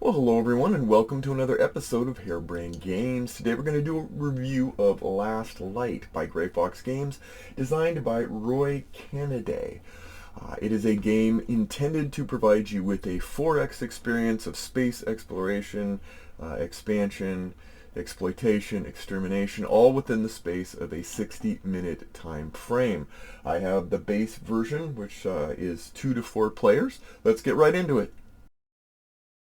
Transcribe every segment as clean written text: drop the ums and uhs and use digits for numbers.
Well, hello everyone, and welcome to another episode of Harebrained Games. Today we're going to do a review of Last Light by Grey Fox Games, designed by Roy Kennedy. It is a game intended to provide you with a 4X experience of space exploration, expansion, exploitation, extermination, all within the space of a 60-minute time frame. I have the base version, which is 2 to 4 players. Let's get right into it.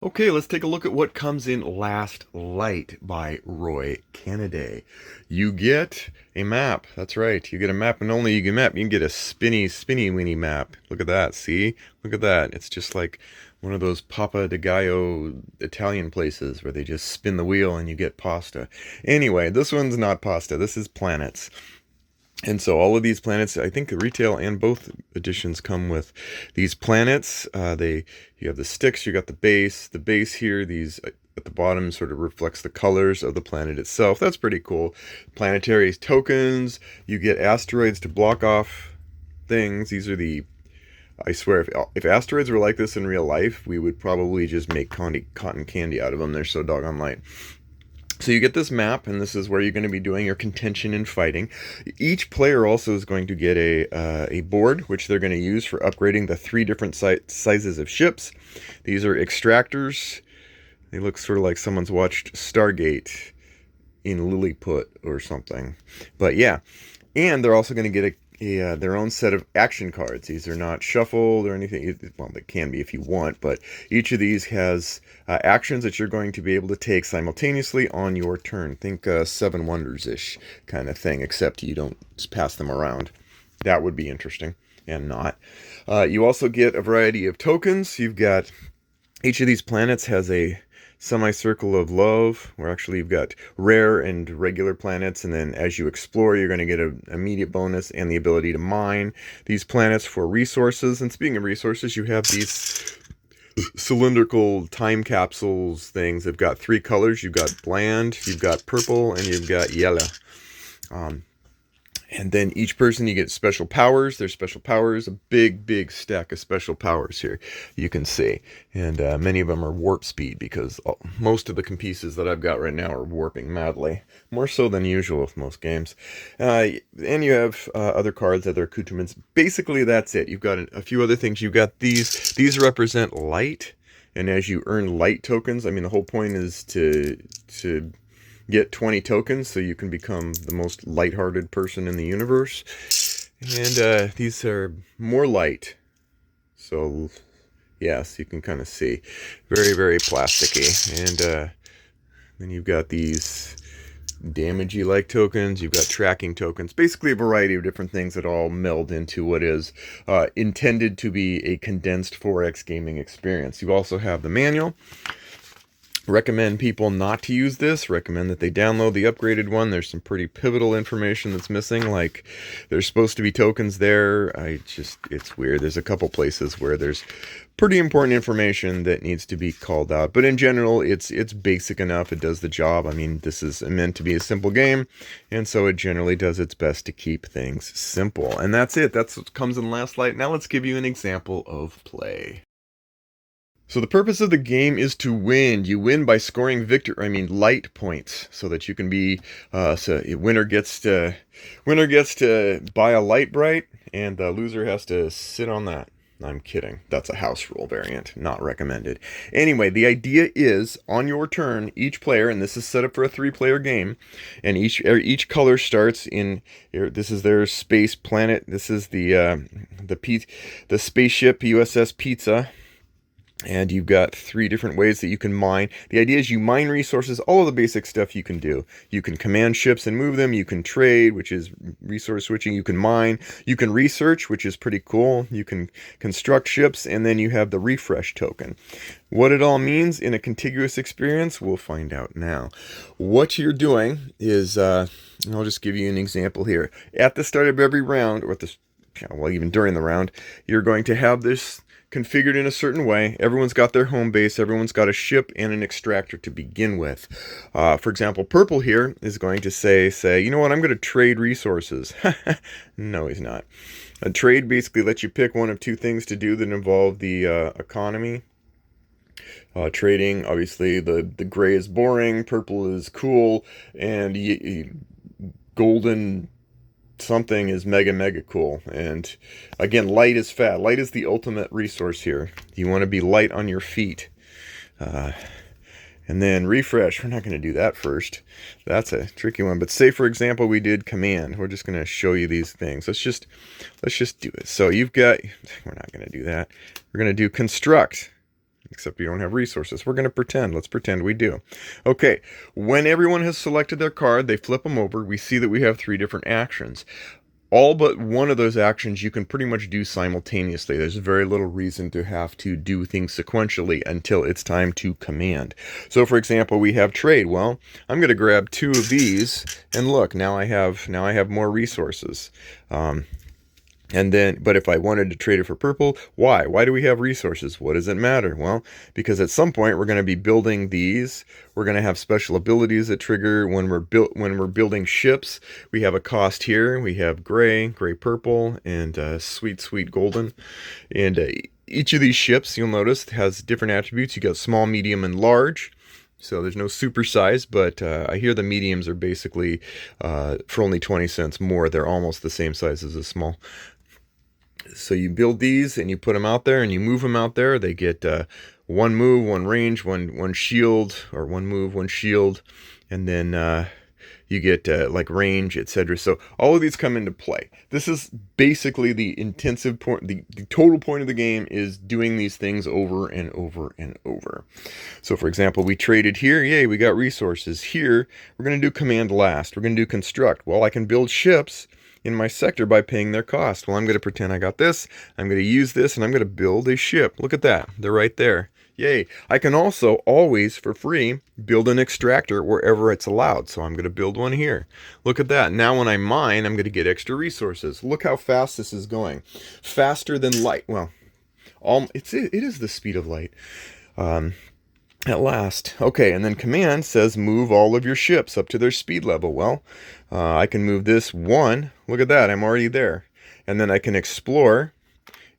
Okay, let's take a look at what comes in Last Light by Roy Kennedy. You get a map. That's right. You get a map, and only you get a map. You can get a spinny weeny map. Look at that. See? Look at that. It's just like one of those Papa de Gallo Italian places where they just spin the wheel and you get pasta. Anyway, this one's not pasta. This is planets. And so all of these planets, I think the retail and both editions come with these planets. You have the sticks, you got the base. The base here, these at the bottom sort of reflects the colors of the planet itself. That's pretty cool. Planetary tokens. You get asteroids to block off things. These are the, I swear, if asteroids were like this in real life, we would probably just make cotton candy out of them. They're so doggone light. So you get this map, and this is where you're going to be doing your contention and fighting. Each player also is going to get a board, which they're going to use for upgrading the 3 different sizes of ships. These are extractors. They look sort of like someone's watched Stargate in Lilliput or something. But yeah, and they're also going to get their own set of action cards. These are not shuffled or anything. Well, they can be if you want, but each of these has actions that you're going to be able to take simultaneously on your turn. Think Seven Wonders-ish kind of thing, except you don't pass them around. That would be interesting, and not. You also get a variety of tokens. You've got, each of these planets has a semicircle of love, where actually you've got rare and regular planets, and then as you explore, you're going to get an immediate bonus and the ability to mine these planets for resources. And speaking of resources, you have these cylindrical time capsules things. They've got 3 colors. You've got bland, you've got purple, and you've got yellow. And then each person, you get special powers. There's special powers, a big stack of special powers here, you can see. And many of them are warp speed, because most of the pieces that I've got right now are warping madly. More so than usual with most games. And you have other cards, other accoutrements. Basically, that's it. You've got a few other things. You've got these. These represent light. And as you earn light tokens, I mean, the whole point is to get 20 tokens so you can become the most lighthearted person in the universe. And these are more light. So, yes, you can kind of see. Very plasticky. And then you've got these damagey-like tokens. You've got tracking tokens. Basically a variety of different things that all meld into what is intended to be a condensed 4X gaming experience. You also have the manual. Recommend people not to use this. Recommend that they download the upgraded one. There's some pretty pivotal information that's missing, like there's supposed to be tokens there. It's weird. There's a couple places where there's pretty important information that needs to be called out. But in general, it's basic enough. It does the job. I mean, this is meant to be a simple game, and so it generally does its best to keep things simple. And that's it. That's what comes in Last Light. Now let's give you an example of play. So the purpose of the game is to win. You win by scoring light points, so that you can be, so winner gets to buy a light bright, and the loser has to sit on that. I'm kidding. That's a house rule variant, not recommended. Anyway, the idea is, on your turn, each player, and this is set up for a 3-player game, and each color starts in, this is their space planet. This is the spaceship USS Pizza. And you've got 3 different ways that you can mine. The idea is you mine resources, all of the basic stuff you can do. You can command ships and move them. You can trade, which is resource switching. You can mine. You can research, which is pretty cool. You can construct ships, and then you have the refresh token. What it all means in a contiguous experience, we'll find out now. What you're doing is, I'll just give you an example here. At the start of every round, or even during the round, you're going to have this configured in a certain way. Everyone's got their home base. Everyone's got a ship and an extractor to begin with. For example, purple here is going to say, you know what, I'm going to trade resources. No, he's not. A trade basically lets you pick one of 2 things to do that involve the economy. Trading, obviously, the gray is boring, purple is cool, and golden something is mega cool. And again, light is fat. Light is the ultimate resource here. You want to be light on your feet. And then refresh, we're not going to do that first. That's a tricky one. But say, for example, we did command. We're just going to show you these things. Let's just do it. So you've got, we're not going to do that. We're going to do construct, except we don't have resources. We're going to pretend. Let's pretend we do. Okay, when everyone has selected their card, they flip them over. We see that we have 3 different actions. All but one of those actions you can pretty much do simultaneously. There's very little reason to have to do things sequentially until it's time to command. So for example, we have trade. Well, I'm going to grab 2 of these, and look, now I have more resources. And then, but if I wanted to trade it for purple, why? Why do we have resources? What does it matter? Well, because at some point we're going to be building these. We're going to have special abilities that trigger when we're building ships. We have a cost here. We have gray purple, and sweet golden. And each of these ships, you'll notice, has different attributes. You got small, medium, and large. So there's no super size, but I hear the mediums are basically for only 20 cents more. They're almost the same size as a small. So you build these and you put them out there and you move them out there. They get 1 move, 1 range, one shield, or 1 move, 1 shield, and then you get like range, etc. So all of these come into play. This is basically the intensive point. The total point of the game is doing these things over and over and over. So for example, we traded here. Yay, we got resources. Here, we're going to do command last. We're going to do construct. Well, I can build ships in my sector by paying their cost. Well, I'm going to pretend I got this. I'm going to use this, and I'm going to build a ship. Look at that. They're right there. Yay. I can also always, for free, build an extractor wherever it's allowed. So I'm going to build one here. Look at that. Now when I mine, I'm going to get extra resources. Look how fast this is going. Faster than light. Well, it is the speed of light. At last. Okay, and then command says move all of your ships up to their speed level. Well, I can move this 1. Look at that. I'm already there. And then I can explore,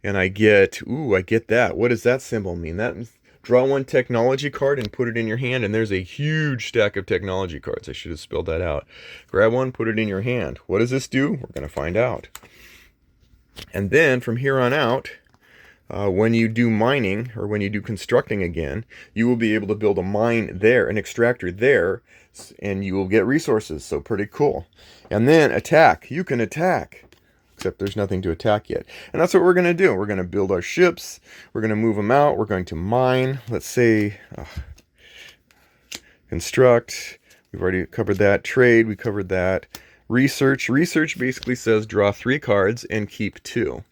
and I get that. What does that symbol mean? That draw 1 technology card and put it in your hand, and there's a huge stack of technology cards. I should have spelled that out. Grab one, put it in your hand. What does this do? We're going to find out. And then from here on out, when you do mining, or when you do constructing again, you will be able to build a mine there, an extractor there, and you will get resources. So pretty cool. And then attack. You can attack, except there's nothing to attack yet. And that's what we're going to do. We're going to build our ships. We're going to move them out. We're going to mine. Let's say construct. We've already covered that. Trade. We covered that. Research. Research basically says draw 3 cards and keep 2.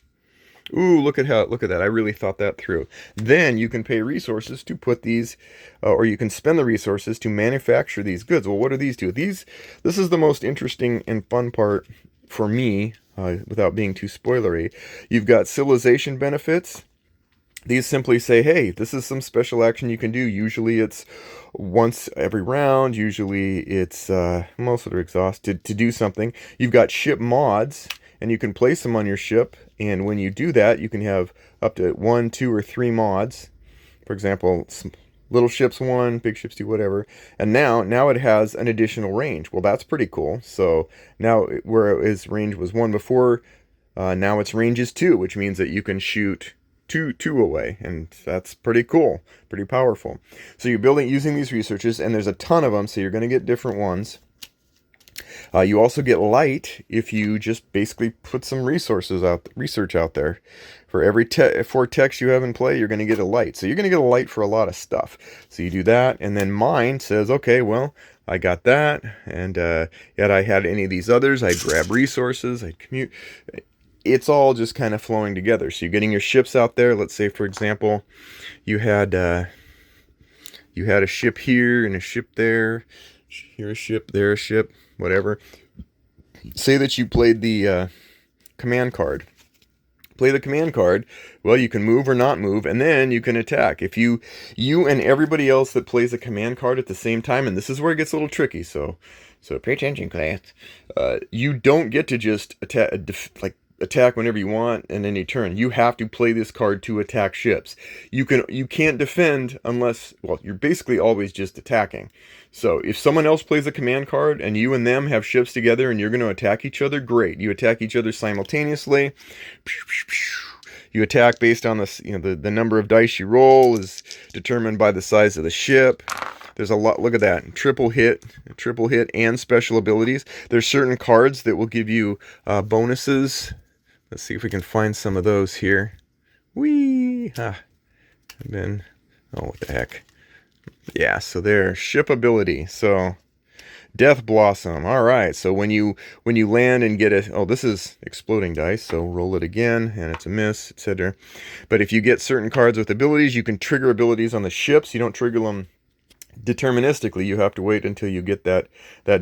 Ooh, look at that. I really thought that through. Then you can pay resources to put these, or you can spend the resources to manufacture these goods. Well, what do these do? This is the most interesting and fun part for me, without being too spoilery. You've got civilization benefits. These simply say, hey, this is some special action you can do. Usually it's once every round. Usually it's, most of it are exhausted to do something. You've got ship mods, and you can place them on your ship. And when you do that, you can have up to 1, 2, or 3 mods. For example, little ships 1, big ships 2, whatever. And now it has an additional range. Well, that's pretty cool. So now where its range was 1 before, now its range is 2, which means that you can shoot two away, and that's pretty cool, pretty powerful. So you're building using these researches, and there's a ton of them, so you're going to get different ones. You also get light if you just basically put some research out there. For every 4 techs you have in play, you're going to get a light. So you're going to get a light for a lot of stuff. So you do that, and then mine says, okay, well, I got that, and yet I had any of these others. I grab resources, I commute. It's all just kind of flowing together. So you're getting your ships out there. Let's say, for example, you had a ship here and a ship there. Here a ship, there a ship, whatever. Say that you played the command card. Play the command card. Well, you can move or not move, and then you can attack. If you and everybody else that plays a command card at the same time, and this is where it gets a little tricky, so pay attention, class. You don't get to just attack, like attack whenever you want in any turn. You have to play this card to attack ships. You can't defend unless, well, you're basically always just attacking. So if someone else plays a command card and you and them have ships together and you're going to attack each other, great. You attack each other simultaneously. You attack based on the number of dice you roll is determined by the size of the ship. There's a lot. Look at that. Triple hit, and special abilities. There's certain cards that will give you bonuses. Let's see if we can find some of those here. Whee! Oh, what the heck? Yeah, so there. Ship ability. So, Death Blossom. All right. So when you land and get it, this is exploding dice. So roll it again, and it's a miss, etc. But if you get certain cards with abilities, you can trigger abilities on the ships. You don't trigger them deterministically. You have to wait until you get that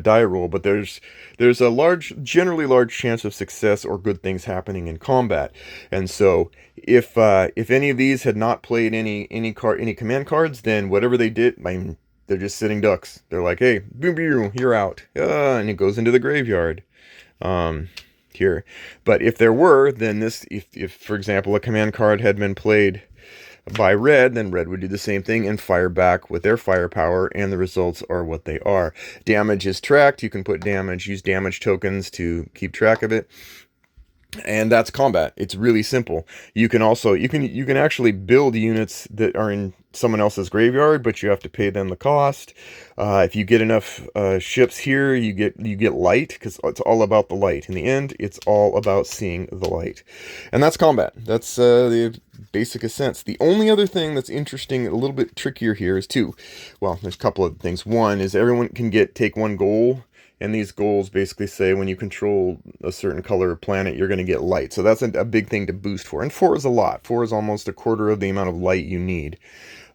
die roll. But there's a generally large chance of success or good things happening in combat. And so if any of these had not played any command cards, then whatever they did, they're just sitting ducks. They're like, hey, boom, boom, you're out. And it goes into the graveyard. Here. But if there were, then if for example, a command card had been played by red, then red would do the same thing and fire back with their firepower, and the results are what they are. Damage is tracked. You can use damage tokens to keep track of it. And that's combat. It's really simple. You can actually build units that are in someone else's graveyard, but you have to pay them the cost. If you get enough ships here, you get light, because it's all about the light. In the end, it's all about seeing the light, and that's combat. That's the basic sense. The only other thing that's interesting, a little bit trickier here, is there's a couple of things. One is everyone can take one goal. And these goals basically say when you control a certain color or planet, you're going to get light. So that's a big thing to boost for. And 4 is a lot. 4 is almost a quarter of the amount of light you need.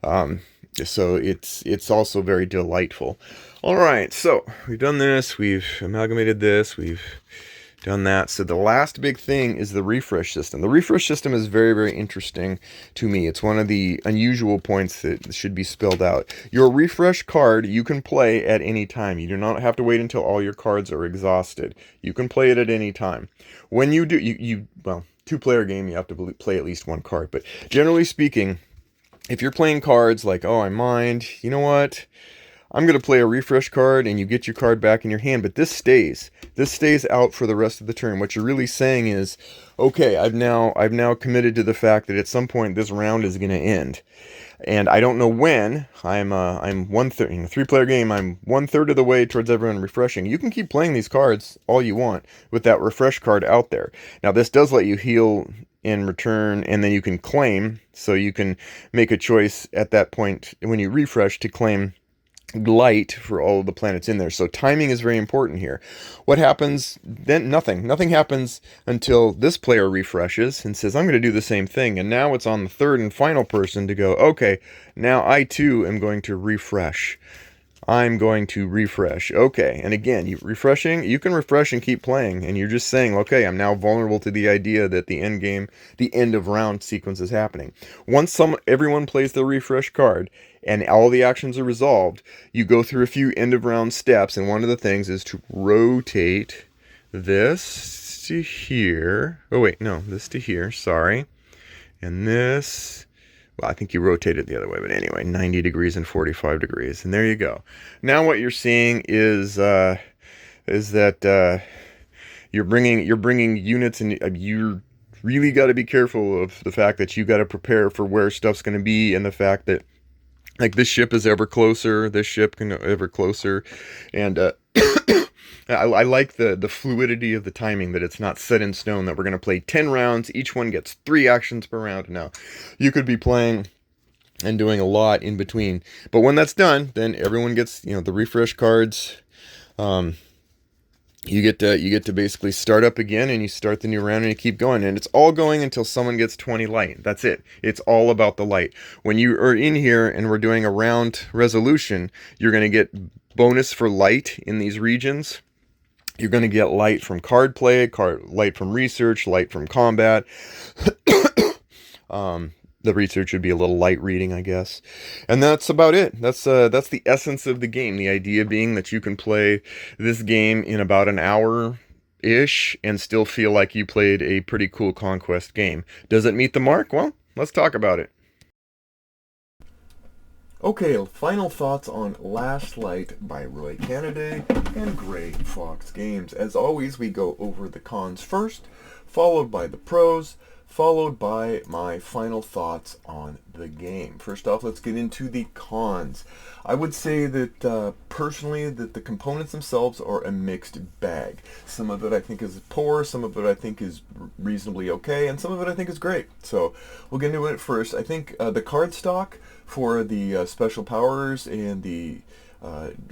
So it's also very delightful. All right, so we've done this. We've amalgamated this. We've done that. So the last big thing is the refresh system. The refresh system is very, very interesting to me. It's one of the unusual points that should be spelled out. Your refresh card you can play at any time. You do not have to wait until all your cards are exhausted. You can play it at any time. When you do, two-player game, you have to play at least one card. But generally speaking, if you're playing cards like, I mind, you know what? I'm going to play a refresh card, and you get your card back in your hand, but this stays out for the rest of the turn. What you're really saying is, okay, I've now committed to the fact that at some point this round is going to end, and I don't know when. I'm 1/3 in a 3-player game. I'm 1/3 of the way towards everyone refreshing. You can keep playing these cards all you want with that refresh card out there. Now this does let you heal in return, and then you can claim, so you can make a choice at that point when you refresh to claim light for all of the planets in there. So timing is very important here. What happens then? Nothing happens until this player refreshes and says, I'm going to do the same thing. And now it's on the third and final person to go, okay, now I too am going to refresh. I'm going to refresh. Okay, and again, you can refresh and keep playing, and you're just saying, okay, I'm now vulnerable to the idea that the end of round sequence is happening. Once everyone plays the refresh card and all the actions are resolved, you go through a few end of round steps, and one of the things is to rotate this to here. Oh wait, no, this to here, sorry. And this, well, I think you rotate it the other way, but anyway, 90 degrees and 45 degrees. And there you go. Now what you're seeing is that you're bringing units, and you really got to be careful of the fact that you got to prepare for where stuff's going to be, and the fact that, like, this ship is ever closer, this ship can ever closer, and I like the fluidity of the timing, that it's not set in stone, that we're going to play 10 rounds, each one gets 3 actions per round. Now, you could be playing and doing a lot in between, but when that's done, then everyone gets, the refresh cards. You get to basically start up again, and you start the new round, and you keep going, and it's all going until someone gets 20 light. That's it. It's all about the light. When you are in here and we're doing a round resolution, you're going to get bonus for light in these regions. You're going to get light from card play, light from research, light from combat. The research would be a little light reading, I guess. And that's about it. That's the essence of the game. The idea being that you can play this game in about an hour ish and still feel like you played a pretty cool Conquest game. Does it meet the mark? Well, let's talk about it. Okay, final thoughts on Last Light by Roy Canaday and Grey Fox Games. As always, we go over the cons first, followed by the pros, followed by my final thoughts on the game. First off, let's get into the cons. I would say that personally that the components themselves are a mixed bag. Some of it I think is poor, some of it I think is reasonably okay, and some of it I think is great. So we'll get into it first. I think the card stock for the special powers and the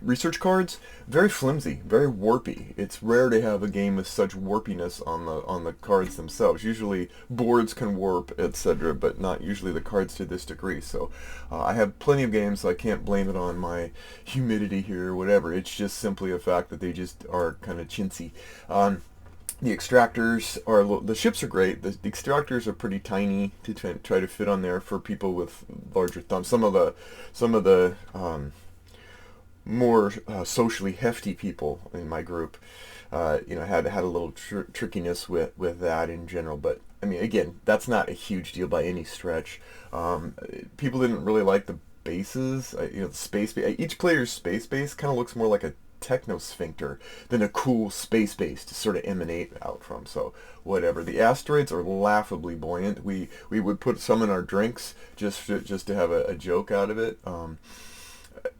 research cards, very flimsy, very warpy. It's rare to have a game with such warpiness on the cards themselves. Usually boards can warp, etc., but not usually the cards to this degree. So I have plenty of games, so I can't blame it on my humidity here or whatever. It's just simply a fact that they just are kind of chintzy. The extractors are, the ships are great. The extractors are pretty tiny to try to fit on there for people with larger thumbs. Some of the more socially hefty people in my group, had a little trickiness with that in general. But I mean, again, that's not a huge deal by any stretch. People didn't really like the bases. The space. Each player's space base kind of looks more like a technosphincter than a cool space base to sort of emanate out from. So whatever. The asteroids are laughably buoyant. We would put some in our drinks just to have a joke out of it.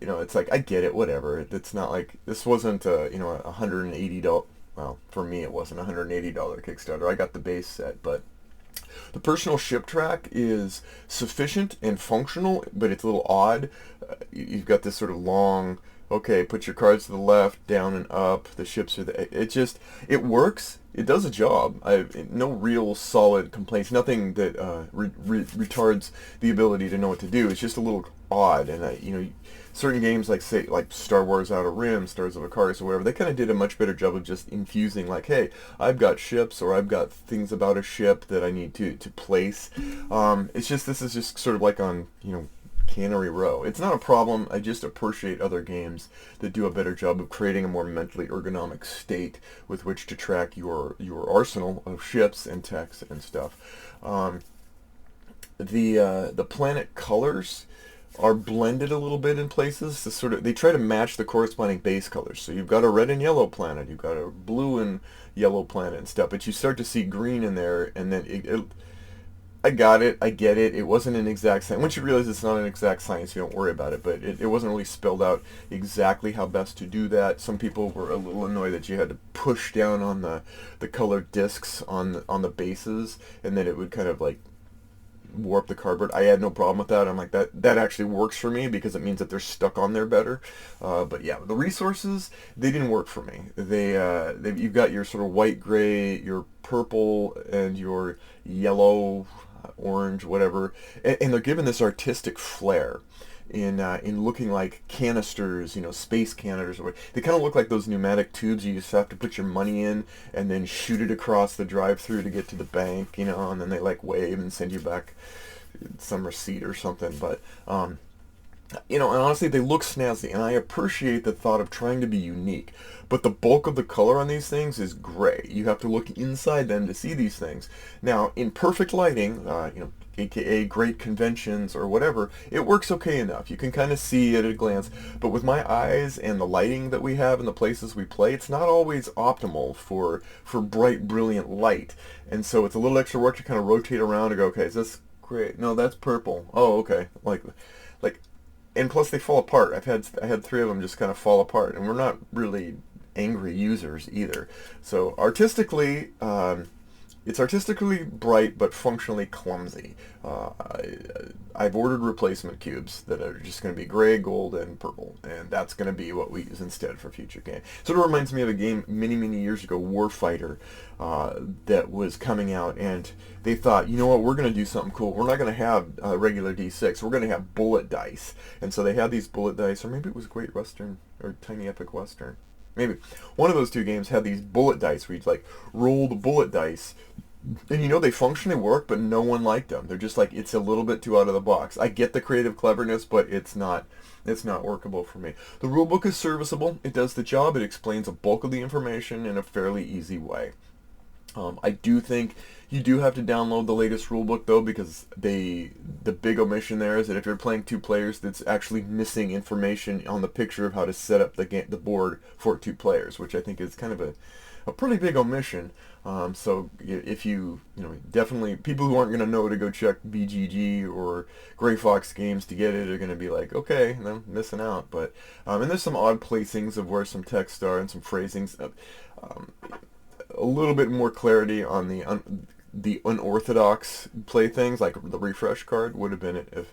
It's like, I get it, whatever. It's not like this wasn't $180. Well, for me it wasn't $180 Kickstarter. I got the base set, but the personal ship track is sufficient and functional, but it's a little odd. You've got this sort of long, okay, put your cards to the left, down and up. The ships are it works. It does a job. No real solid complaints. Nothing that retards the ability to know what to do. It's just a little odd. And certain games like Star Wars Outer Rim, Stars of Icarus, or whatever, they kind of did a much better job of just infusing like, hey, I've got ships or I've got things about a ship that I need to place. This is just sort of like on Cannery Row. It's not a problem. I just appreciate other games that do a better job of creating a more mentally ergonomic state with which to track your arsenal of ships and techs and stuff. The planet colors are blended a little bit in places they try to match the corresponding base colors. So you've got a red and yellow planet, you've got a blue and yellow planet and stuff, but you start to see green in there, and then I got it. I get it. It wasn't an exact science. Once you realize it's not an exact science, you don't worry about it. But it wasn't really spelled out exactly how best to do that. Some people were a little annoyed that you had to push down on the colored discs on the bases, and then it would kind of like warp the cardboard. I had no problem with that. I'm like, that actually works for me because it means that they're stuck on there better. But yeah, the resources, they didn't work for me. You've got your sort of white, gray, your purple, and your yellow, orange, whatever, and they're given this artistic flair in looking like canisters, space canisters. They kind of look like those pneumatic tubes you just have to put your money in and then shoot it across the drive-through to get to the bank, and then they like wave and send you back some receipt or something. But and honestly, they look snazzy, and I appreciate the thought of trying to be unique. But the bulk of the color on these things is gray. You have to look inside them to see these things. Now, in perfect lighting, aka great conventions or whatever, it works okay enough. You can kind of see it at a glance. But with my eyes and the lighting that we have in the places we play, it's not always optimal for bright, brilliant light. And so it's a little extra work to kind of rotate around and go, okay, is this gray? No, that's purple. Oh, okay. Like, and plus they fall apart. I had 3 of them just kind of fall apart, and we're not really angry users either. So artistically, it's artistically bright but functionally clumsy. I've ordered replacement cubes that are just going to be gray, gold, and purple, and that's going to be what we use instead for future games. Sort of reminds me of a game many years ago, Warfighter, that was coming out, and they thought, you know what, we're going to do something cool. We're not going to have regular D6. We're going to have bullet dice. And so they had these bullet dice, or maybe it was Great Western or Tiny Epic Western. Maybe one of those two games had these bullet dice where you'd like roll the bullet dice And you know they functionally work, but no one liked them. They're just like it's a little bit too out of the box. I get the creative cleverness, but it's not workable for me. The rulebook is serviceable. It does the job. It explains a bulk of the information in a fairly easy way. I do think you do have to download the latest rulebook though, because the big omission there is that if you're playing two players, that's actually missing information on the picture of how to set up the board for two players, which I think is kind of a pretty big omission. So if definitely people who aren't going to know to go check BGG or Gray Fox Games to get it are going to be like, okay, I'm missing out. But and there's some odd placings of where some text are and some phrasings. Um, a little bit more clarity on the unorthodox play things, like the refresh card would have been if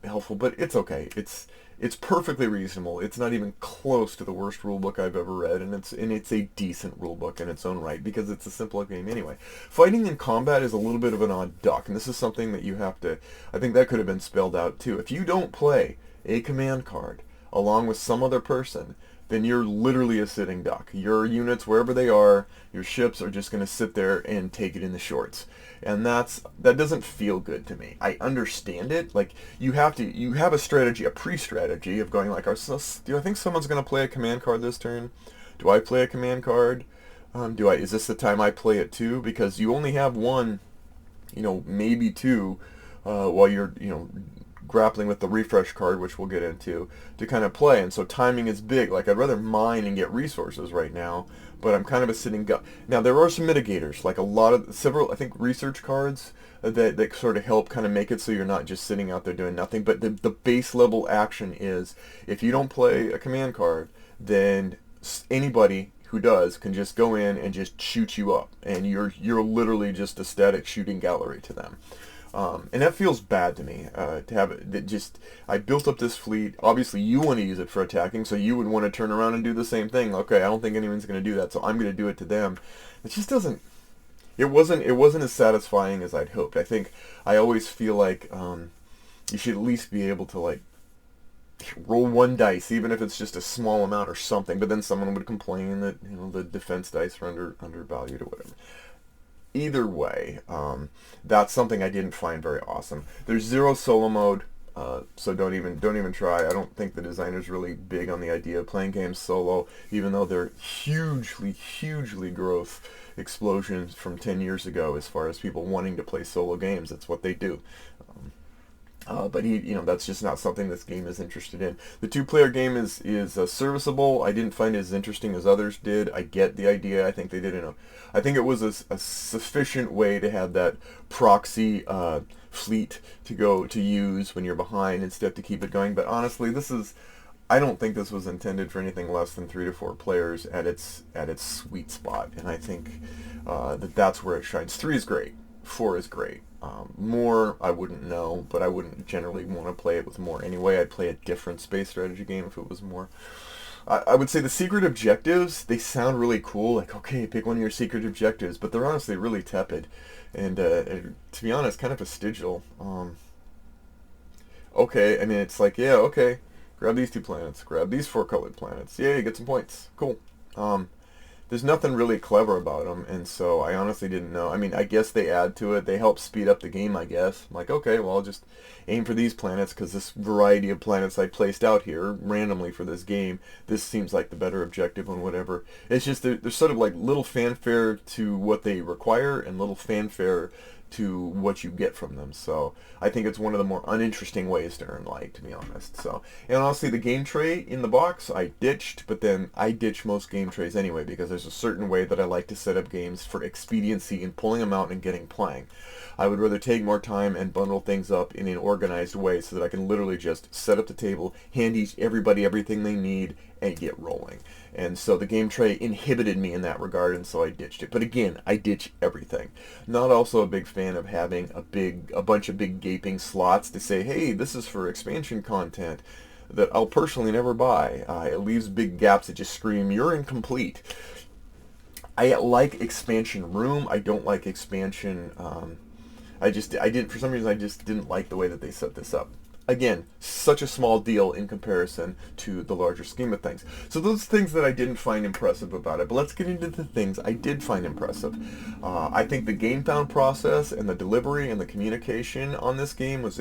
helpful, but it's okay. It's perfectly reasonable. It's not even close to the worst rulebook I've ever read, and it's a decent rulebook in its own right because it's a simple game anyway. Fighting in combat is a little bit of an odd duck, and this is something that you have to. I think that could have been spelled out too. If you don't play a command card along with some other person, then you're literally a sitting duck. Your units, wherever they are, your ships are just going to sit there and take it in the shorts. And that doesn't feel good to me. I understand it. Like you have a strategy, a pre-strategy of going like, do I think someone's going to play a command card this turn? Do I play a command card? Is this the time I play it too? Because you only have one, maybe two, while you're, grappling with the refresh card, which we'll get into, to kind of play. And so timing is big. Like I'd rather mine and get resources right now, but I'm kind of a sitting duck. Now there are some mitigators, like several, I think, research cards that sort of help kind of make it so you're not just sitting out there doing nothing. But the base level action is if you don't play a command card, then anybody who does can just go in and just shoot you up, and you're literally just a static shooting gallery to them. And that feels bad to me, to have it. I built up this fleet. Obviously, you want to use it for attacking, so you would want to turn around and do the same thing. Okay, I don't think anyone's going to do that, so I'm going to do it to them. It just doesn't. It wasn't as satisfying as I'd hoped. I always feel like you should at least be able to like roll one dice, even if it's just a small amount or something. But then someone would complain that the defense dice are undervalued or whatever. Either way, that's something I didn't find very awesome. There's zero solo mode, so don't even try. I don't think the designer's really big on the idea of playing games solo, even though they're hugely growth explosions from 10 years ago as far as people wanting to play solo games. That's what they do. But that's just not something this game is interested in. The two-player game is serviceable. I didn't find it as interesting as others did. I get the idea. I think they did I think it was a sufficient way to have that proxy fleet to use when you're behind instead to keep it going. But honestly, I don't think this was intended for anything less than 3 to 4 players at its sweet spot, and I think that's where it shines. 3 is great. 4 is great. More, I wouldn't know, but I wouldn't generally want to play it with more anyway. I'd play a different space strategy game if it was more. I would say the secret objectives, they sound really cool. Like, okay, pick one of your secret objectives, but they're honestly really tepid. And to be honest, kind of vestigial. Okay, I mean, it's like, yeah, okay, grab these 2 planets, grab these 4 colored planets. Yay, get some points. Cool. There's nothing really clever about them, and so I honestly didn't know. I mean, I guess they add to it. They help speed up the game, I guess. I'm like, okay, well, I'll just aim for these planets because this variety of planets I placed out here randomly for this game, this seems like the better objective and whatever. It's just there's sort of like little fanfare to what they require and little fanfare to what you get from them. So I think it's one of the more uninteresting ways to earn light, to be honest. So, and honestly, the game tray in the box I ditched, but then I ditch most game trays anyway because there's a certain way that I like to set up games for expediency in pulling them out and getting playing. I would rather take more time and bundle things up in an organized way so that I can literally just set up the table, hand everybody everything they need, and get rolling. And so the game tray inhibited me in that regard, and so I ditched it. But again, I ditch everything. Not also a big fan of having a bunch of big gaping slots to say, hey, this is for expansion content that I'll personally never buy. It leaves big gaps that just scream, you're incomplete. I like expansion room. I don't like expansion. For some reason, I just didn't like the way that they set this up. again, such a small deal in comparison to the larger scheme of things. So those things that I didn't find impressive about it. But let's get into the things I did find impressive. I think the game found process and the delivery and the communication on this game was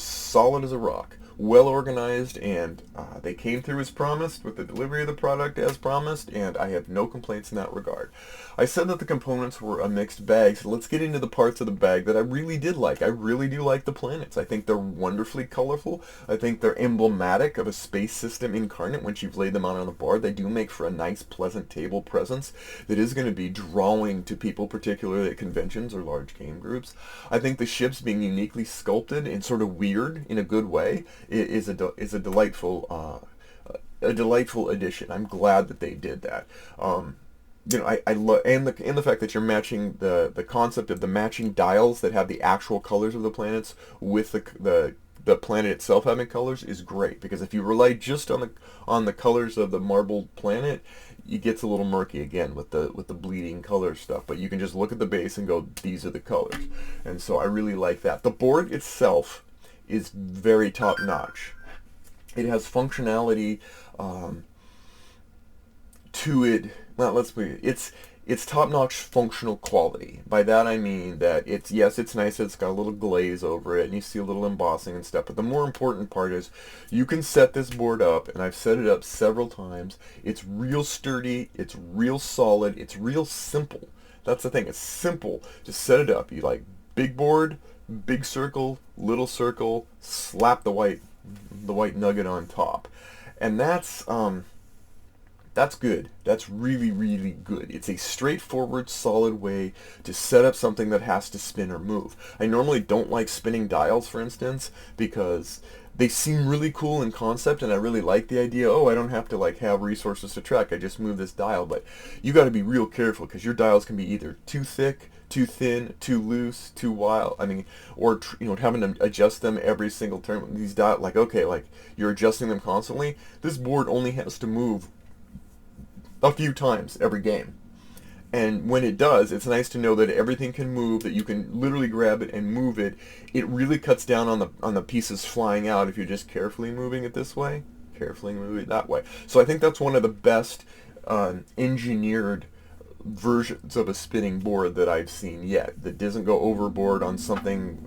solid as a rock. Well organized, and they came through as promised with the delivery of the product as promised, and I have no complaints in that regard. I said that the components were a mixed bag, so let's get into the parts of the bag that I really did like. I really do like the planets. I think they're wonderfully colorful. I think they're emblematic of a space system incarnate. Once you've laid them out on a board, they do make for a nice, pleasant table presence that is going to be drawing to people, particularly at conventions or large game groups. I think the ships being uniquely sculpted and sort of weird in a good way is a delightful addition. I'm glad that they did that. I love and the fact that you're matching the concept of the matching dials that have the actual colors of the planets with the planet itself having colors is great, because if you rely just on the colors of the marbled planet, it gets a little murky again with the bleeding color stuff. But you can just look at the base and go, these are the colors, and so I really like that. The board itself is very top notch. It has functionality to it. Well, let's put it. It's top-notch functional quality. By that I mean that it's nice. It's got a little glaze over it, and you see a little embossing and stuff. But the more important part is you can set this board up, and I've set it up several times. It's real sturdy. It's real solid. It's real simple. That's the thing. It's simple to set it up. You like big board, big circle, little circle, slap the white nugget on top, and that's good. That's really, really good. It's a straightforward, solid way to set up something that has to spin or move. I normally don't like spinning dials, for instance, because they seem really cool in concept, and I really like the idea. Oh, I don't have to have resources to track. I just move this dial. But you got to be real careful, because your dials can be either too thick, too thin, too loose, too wild. I mean, or having to adjust them every single turn. These dials, you're adjusting them constantly. This board only has to move a few times every game. And when it does, it's nice to know that everything can move, that you can literally grab it and move it. It really cuts down on the pieces flying out if you're just carefully moving it this way, carefully moving it that way. So I think that's one of the best engineered versions of a spinning board that I've seen yet, that doesn't go overboard on something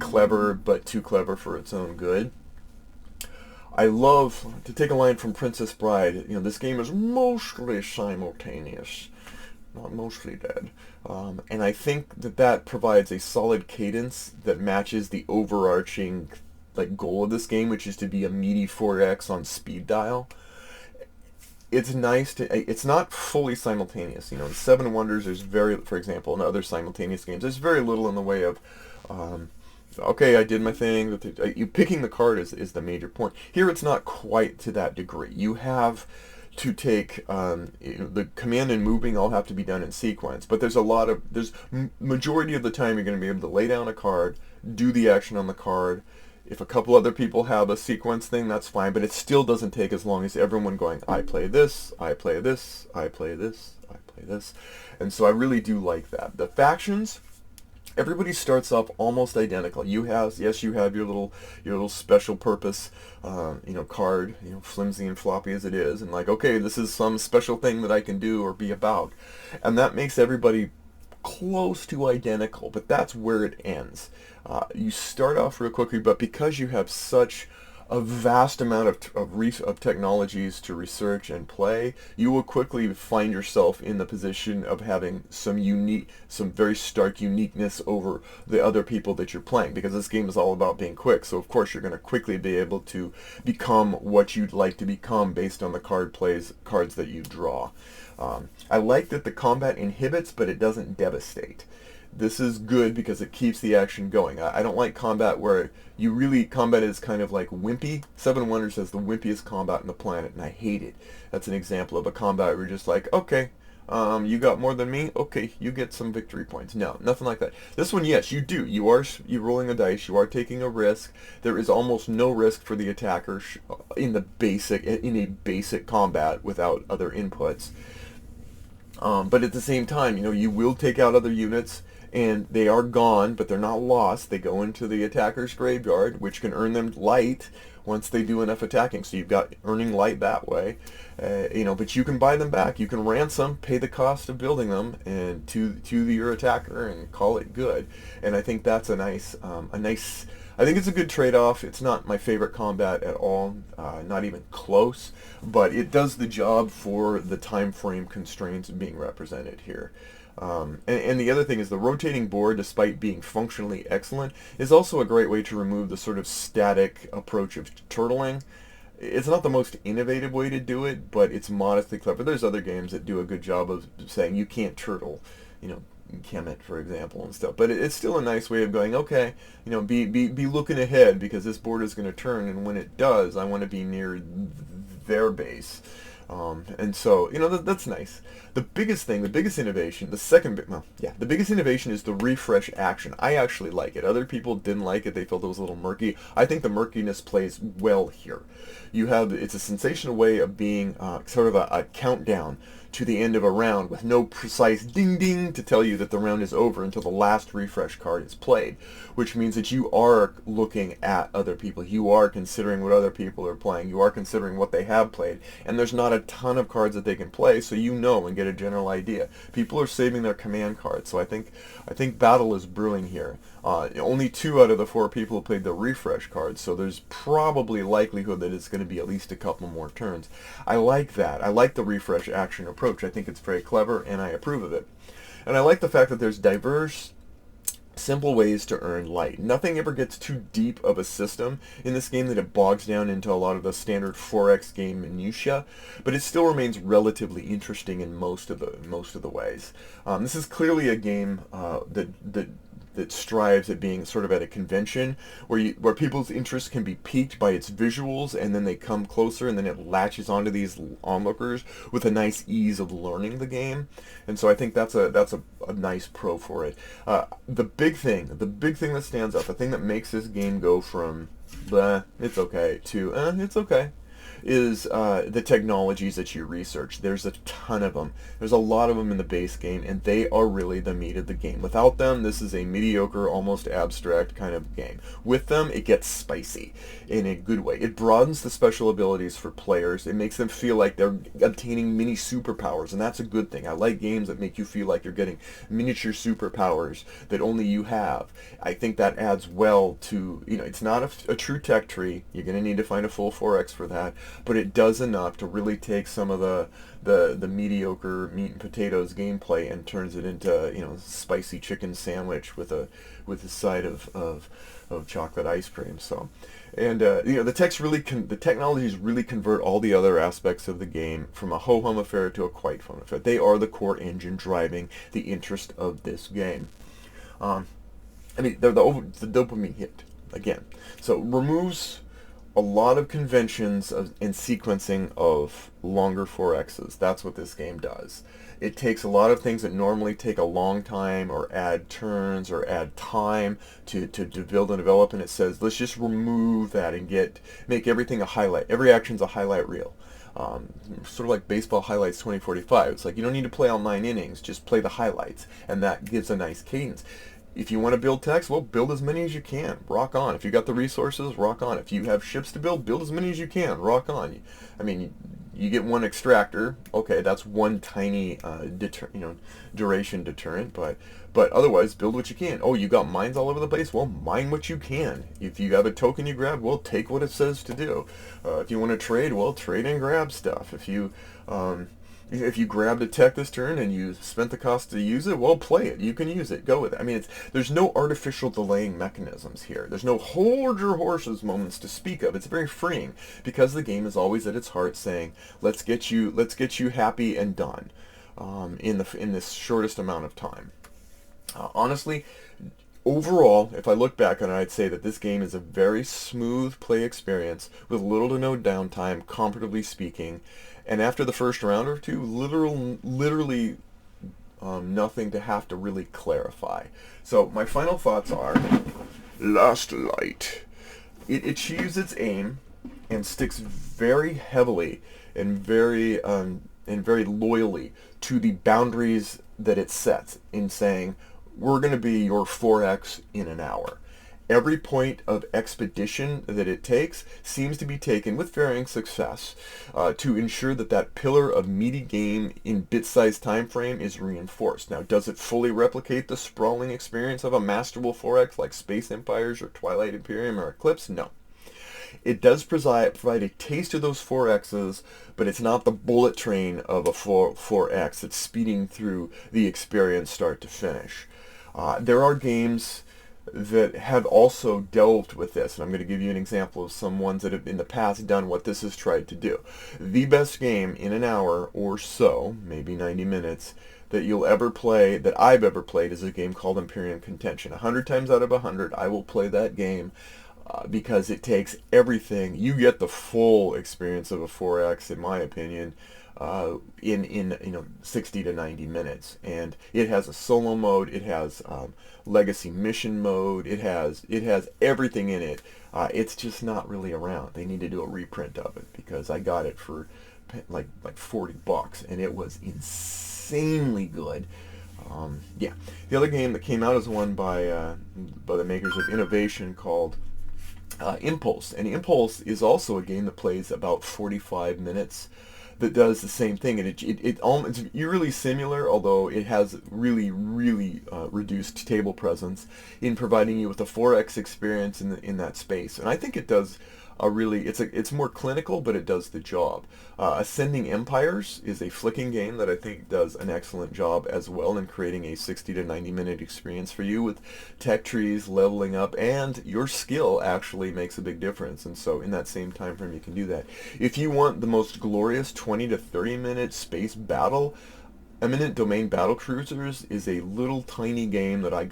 clever but too clever for its own good. I love, to take a line from Princess Bride, this game is mostly simultaneous, not mostly dead. And I think that provides a solid cadence that matches the overarching goal of this game, which is to be a meaty 4X on speed dial. It's nice it's not fully simultaneous. In Seven Wonders, for example, in other simultaneous games, there's very little in the way of, okay, I did my thing. You picking the card is the major point. Here it's not quite to that degree. You have to take, the command and moving all have to be done in sequence, but majority of the time you're going to be able to lay down a card, do the action on the card. If a couple other people have a sequence thing, that's fine, but it still doesn't take as long as everyone going, I play this, I play this, I play this, I play this. And so I really do like that. The factions, everybody starts off almost identical. You have your little special purpose, card, flimsy and floppy as it is, and okay, this is some special thing that I can do or be about, and that makes everybody close to identical. But that's where it ends. You start off real quickly, but because you have such a vast amount of technologies to research and play, you will quickly find yourself in the position of having some very stark uniqueness over the other people that you're playing, because this game is all about being quick. So of course you're going to quickly be able to become what you'd like to become based on the cards that you draw. I like that the combat inhibits, but it doesn't devastate. This is good because it keeps the action going. I don't like combat where combat is kind of wimpy. Seven Wonders has the wimpiest combat on the planet, and I hate it. That's an example of a combat where you're just okay, you got more than me? Okay, you get some victory points. No, nothing like that. This one, yes, you do. You're rolling a dice. You are taking a risk. There is almost no risk for the attacker in a basic combat without other inputs. But at the same time, you will take out other units. and they are gone, but they're not lost. They go into the attacker's graveyard, which can earn them light once they do enough attacking. So you've got earning light that way, but you can buy them back. You can ransom, pay the cost of building them, and to your attacker, and call it good. And I think that's a nice. I think it's a good trade-off. It's not my favorite combat at all, not even close, but it does the job for the time frame constraints being represented here. And the other thing is the rotating board, despite being functionally excellent, is also a great way to remove the sort of static approach of turtling. It's not the most innovative way to do it, but it's modestly clever. There's other games that do a good job of saying you can't turtle, you know, Kemet, for example, and stuff. But it's still a nice way of going, okay, be looking ahead, because this board is going to turn, and when it does, I want to be near their base. And so, that's nice. The biggest innovation, the biggest innovation is the refresh action. I actually like it. Other people didn't like it. They felt it was a little murky. I think the murkiness plays well here. It's a sensational way of being sort of a countdown to the end of a round with no precise ding ding to tell you that the round is over until the last refresh card is played, which means that you are looking at other people. You are considering what other people are playing. You are considering what they have played, and there's not a ton of cards that they can play, so and get a general idea. People are saving their command cards, so I think battle is brewing here. Only 2 out of the 4 people played the refresh cards, so there's probably likelihood that it's going to be at least a couple more turns. I like that. I like the refresh action approach. I think it's very clever, and I approve of it. And I like the fact that there's diverse, simple ways to earn light. Nothing ever gets too deep of a system in this game that it bogs down into a lot of the standard 4X game minutiae, but it still remains relatively interesting in most of the ways. This is clearly a game that strives at being sort of at a convention where people's interest can be piqued by its visuals, and then they come closer, and then it latches onto these onlookers with a nice ease of learning the game. And so I think that's a nice pro for it. The big thing that stands out, the thing that makes this game go from it's okay to it's okay, is the technologies that you research. There's a ton of them. There's a lot of them in the base game, and they are really the meat of the game. Without them, this is a mediocre, almost abstract kind of game. With them, it gets spicy in a good way. It broadens the special abilities for players. It makes them feel like they're obtaining mini superpowers, and that's a good thing. I like games that make you feel like you're getting miniature superpowers that only you have. I think that adds well to, it's not a true tech tree. You're going to need to find a full 4X for that, but it does enough to really take some of the mediocre meat and potatoes gameplay and turns it into spicy chicken sandwich with a side of chocolate ice cream. So, and the technologies really convert all the other aspects of the game from a ho hum affair to a quite fun affair. They are the core engine driving the interest of this game. They're the dopamine hit again. So removes a lot of conventions and sequencing of longer 4Xs. That's what this game does. It takes a lot of things that normally take a long time or add turns or add time to build and develop, and it says, let's just remove that and make everything a highlight. Every action's a highlight reel. Sort of like Baseball Highlights 2045. It's like you don't need to play all 9 innings, just play the highlights, and that gives a nice cadence. If you want to build techs, well, build as many as you can. Rock on. If you got the resources, rock on. If you have ships to build as many as you can. Rock on. You get 1 extractor. Okay, that's 1 tiny duration deterrent, but otherwise, build what you can. Oh, you got mines all over the place? Well, mine what you can. If you have a token you grab, well, take what it says to do. If you want to trade, well, trade and grab stuff. If you grabbed a tech this turn and you spent the cost to use it, well, play it. You can use it. Go with it. There's no artificial delaying mechanisms here. There's no hold your horses moments to speak of. It's very freeing because the game is always at its heart saying, let's get you happy and done in this shortest amount of time. Honestly, overall, if I look back on it, I'd say that this game is a very smooth play experience with little to no downtime, comparatively speaking. And after the first round or 2, literally nothing to have to really clarify. So my final thoughts are, Last Light. It achieves its aim and sticks very heavily and very loyally to the boundaries that it sets in saying, we're going to be your 4X in an hour. Every point of expedition that it takes seems to be taken with varying success to ensure that that pillar of meaty game in bit-sized time frame is reinforced. Now, does it fully replicate the sprawling experience of a masterful 4X like Space Empires or Twilight Imperium or Eclipse? No. It does provide a taste of those 4Xs, but it's not the bullet train of a 4X that's speeding through the experience start to finish. There are games that have also delved with this, and I'm going to give you an example of some ones that have in the past done what this has tried to do. The best game in an hour or so, maybe 90 minutes, that you'll ever play, that I've ever played, is a game called Imperium Contention. 100 times out of 100, I will play that game because it takes everything. You get the full experience of a 4X, in my opinion, in 60 to 90 minutes, and it has a solo mode. It has legacy mission mode. It has everything in it. It's just not really around. They need to do a reprint of it because I got it for like $40, and it was insanely good. Yeah, the other game that came out is one by the makers of Innovation called Impulse, and Impulse is also a game that plays about 45 minutes. That does the same thing, and it's eerily similar, although it has really reduced table presence in providing you with a 4X experience in that space. And I think it does it's more clinical, but it does the job. Ascending Empires is a flicking game that I think does an excellent job as well in creating a 60 to 90 minute experience for you with tech trees, leveling up, and your skill actually makes a big difference. And so in that same time frame you can do that. If you want the most glorious 20 to 30 minute space battle, Eminent Domain Battlecruisers is a little tiny game that I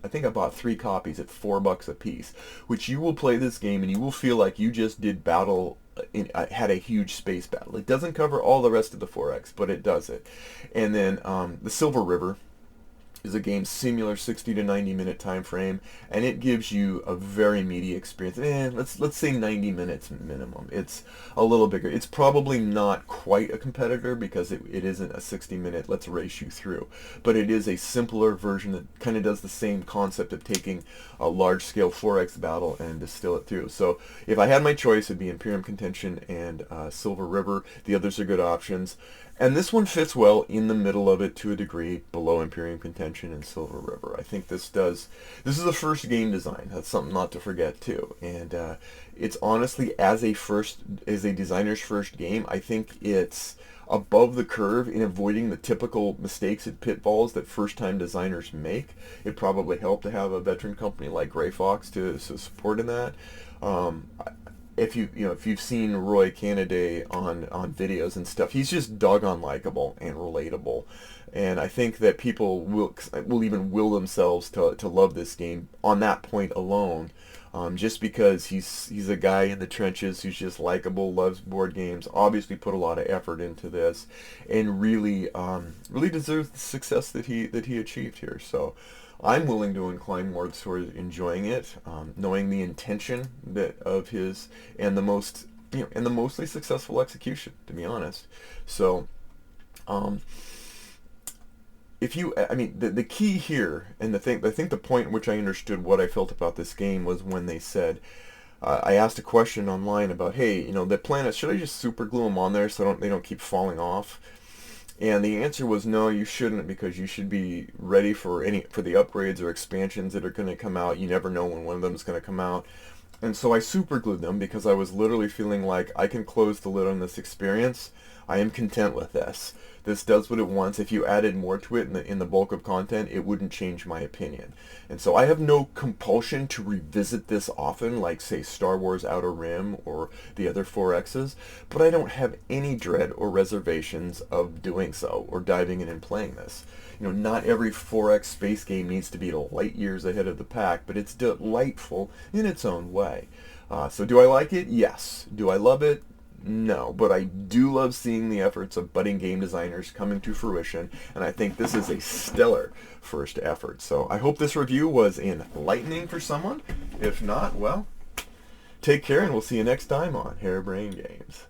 think I bought 3 copies at $4 a piece, which you will play this game and you will feel like you just did battle, had a huge space battle. It doesn't cover all the rest of the 4X, but it does it. And then the Silver River is a game similar 60 to 90 minute time frame, and it gives you a very meaty experience. Let's say 90 minutes minimum. It's a little bigger. It's probably not quite a competitor because it isn't a 60 minute let's race you through, but it is a simpler version that kind of does the same concept of taking a large scale 4X battle and distill it through. So if I had my choice, it'd be Imperium Contention and Silver River. The others are good options. And this one fits well in the middle of it to a degree, below Imperium Contention and Silver River. I think this is the first game design. That's something not to forget too. And it's honestly, as a designer's first game, I think it's above the curve in avoiding the typical mistakes and pitfalls that first-time designers make. It probably helped to have a veteran company like Gray Fox to support in that. If you've seen Roy Canaday on videos and stuff, he's just doggone likable and relatable, and I think that people will even will themselves to love this game on that point alone, just because he's a guy in the trenches who's just likable, loves board games, obviously put a lot of effort into this, and really deserves the success that he achieved here. So I'm willing to incline more towards enjoying it, knowing the intention of his and the mostly successful execution, to be honest. So, the key here, and I think the point in which I understood what I felt about this game was when they said, I asked a question online about, hey, the planets, should I just super glue them on there so they don't keep falling off? And the answer was no, you shouldn't, because you should be ready for the upgrades or expansions that are going to come out. You never know when one of them is going to come out. And so I super glued them because I was literally feeling like I can close the lid on this experience. I am content with this. This does what it wants. If you added more to it in the bulk of content, it wouldn't change my opinion. And so I have no compulsion to revisit this often, like, say, Star Wars Outer Rim or the other 4Xs, but I don't have any dread or reservations of doing so or diving in and playing this. Not every 4X space game needs to be light years ahead of the pack, but it's delightful in its own way. So do I like it? Yes. Do I love it? No, but I do love seeing the efforts of budding game designers coming to fruition, and I think this is a stellar first effort. So I hope this review was enlightening for someone. If not, well, take care, and we'll see you next time on Harebrained Games.